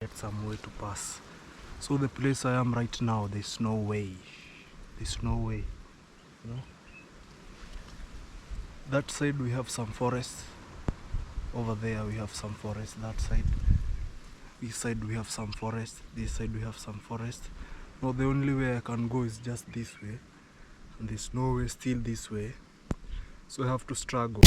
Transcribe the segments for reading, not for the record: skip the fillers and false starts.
get some way to pass. So the place I am right now, there's no way. There's no way. You know? That side we have some forest. Over there we have some forest. That side. This side we have some forest. This side we have some forest. Now the only way I can go is just this way. And there's no way still this way. So I have to struggle.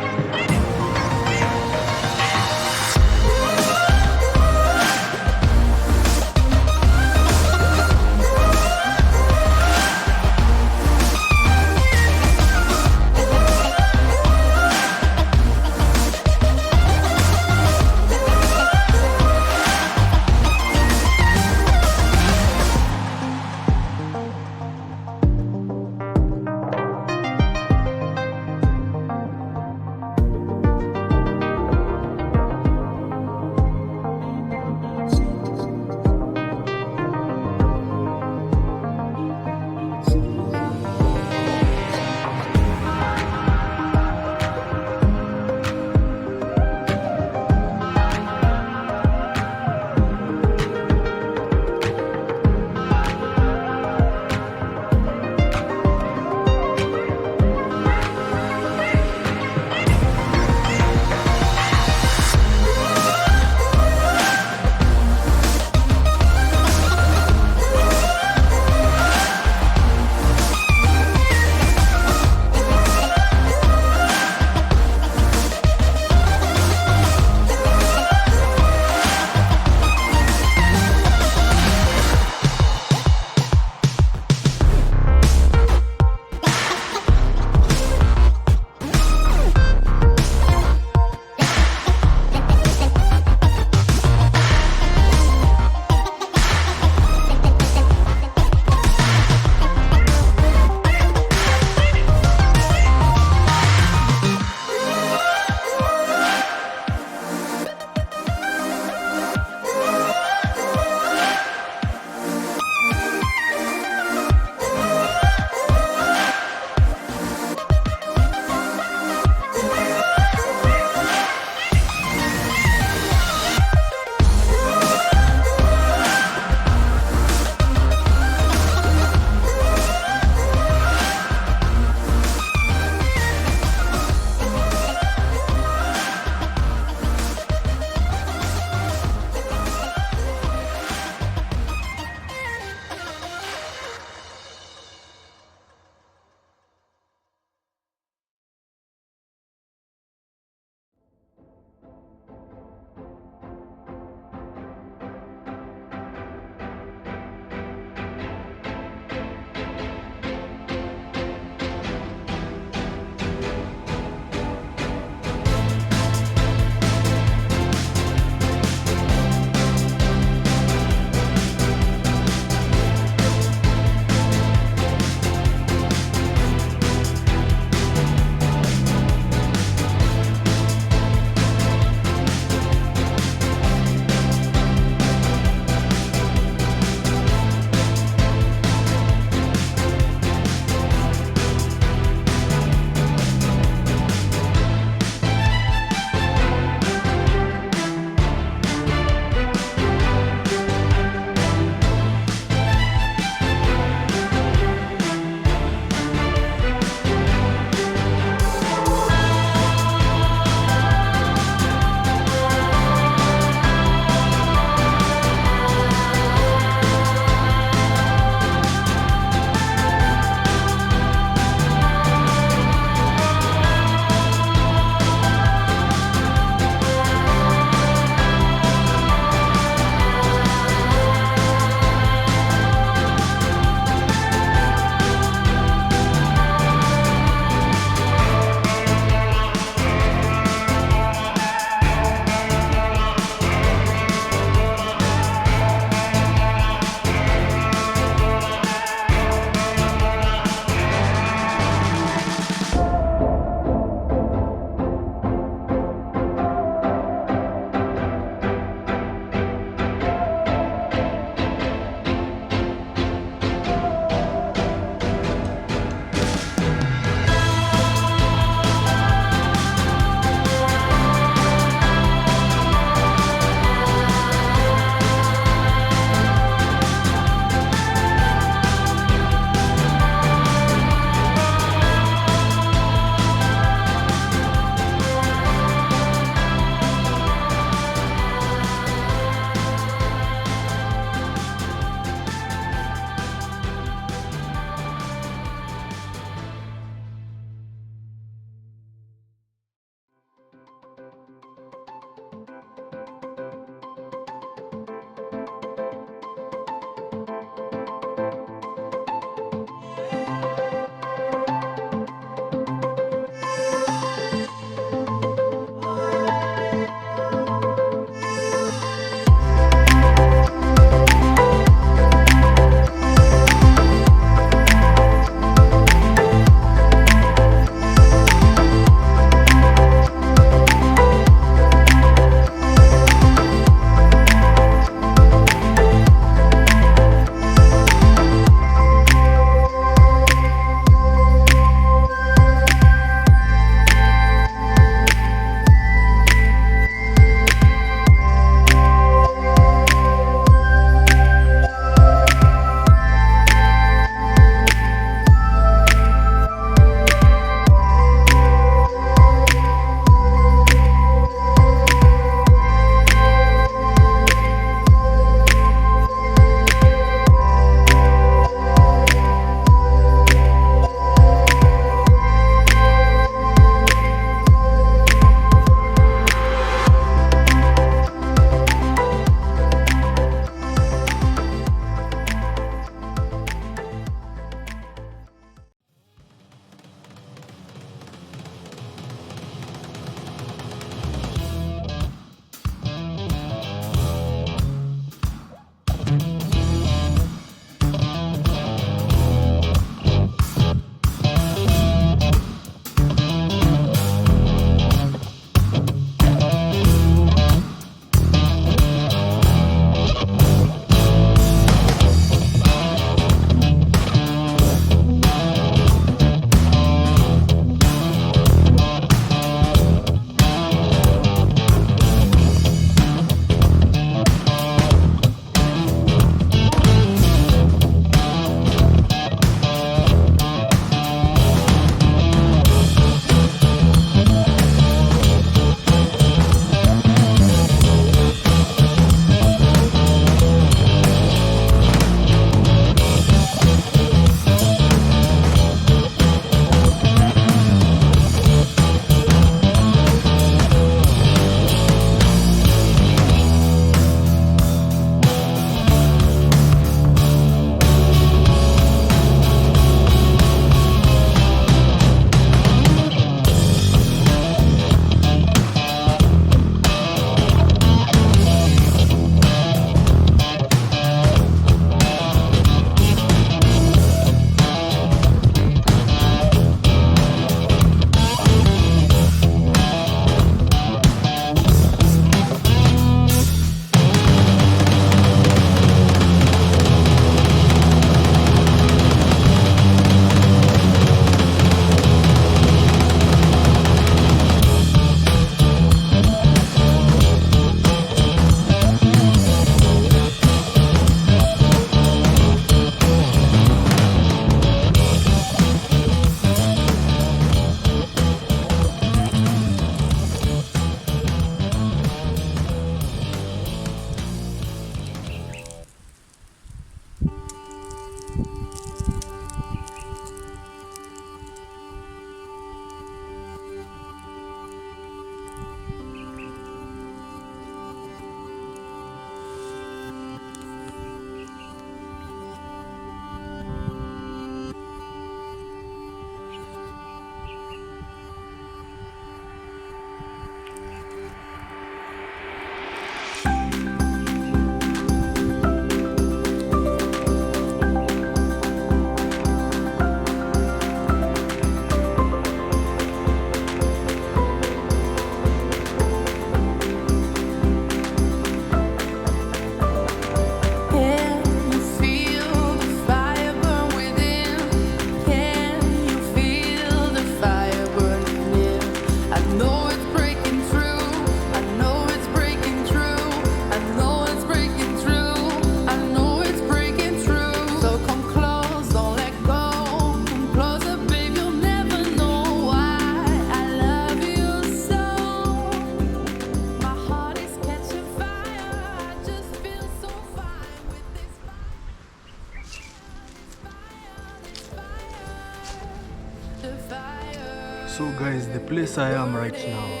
So guys, the place I am right now,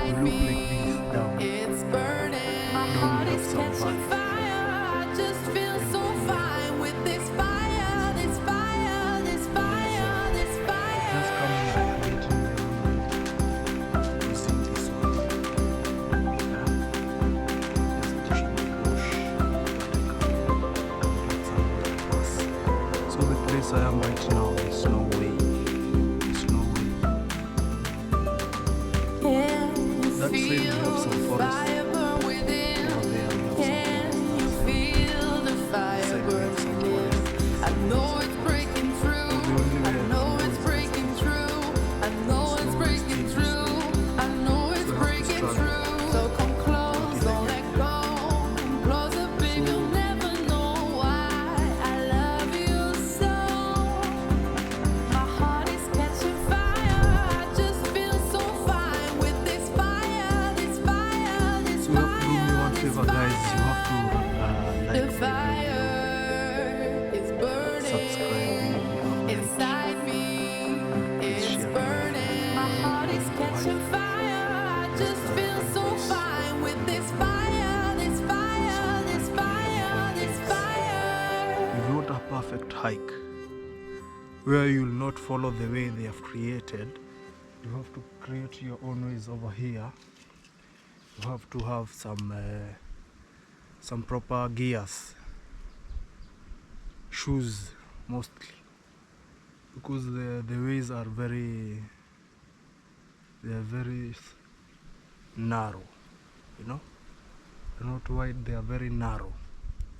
you look like this down. It's burning. My Down we heart have is some catching valley. fire. I just feel so fine with this fire, this fire, this fire, this fire. Just coming and creating my own way. You see this one. Yeah. Just push my bush. So the place I am right now, there's no way. There's no way. That side we have some forest. Fire burn within. Over there we have Can some you forest. feel the fire Side we have some burning? forest. I know it's breaking through. The only way I I know can go it's is breaking through. I know it's breaking through. I know it's So I have to breaking struggle. through. So come close, don't let go. Come closer, babe, you'll never know why I love you so. My heart is catching fire. I just feel so fine with this fire, this fire, this So you have to do me fire, one this favor, guys. You have to the like the video, fire is burning subscribe if you haven't, inside me. please It's share. burning. My heart is catching fire. I just feel so fine with this fire, this fire, this fire, this fire. You want a perfect hike where you will not follow the way they have created. You have to create your own ways over here. You have to have some proper gears, shoes mostly, because the ways are very narrow, you know. They're not wide, they are very narrow.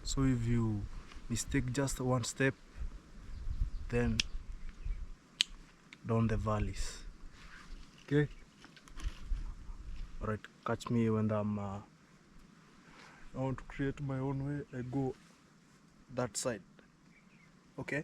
So if you mistake just one step, then down the valleys. Okay, all right, catch me when I want to create my own way. I go that side. Okay.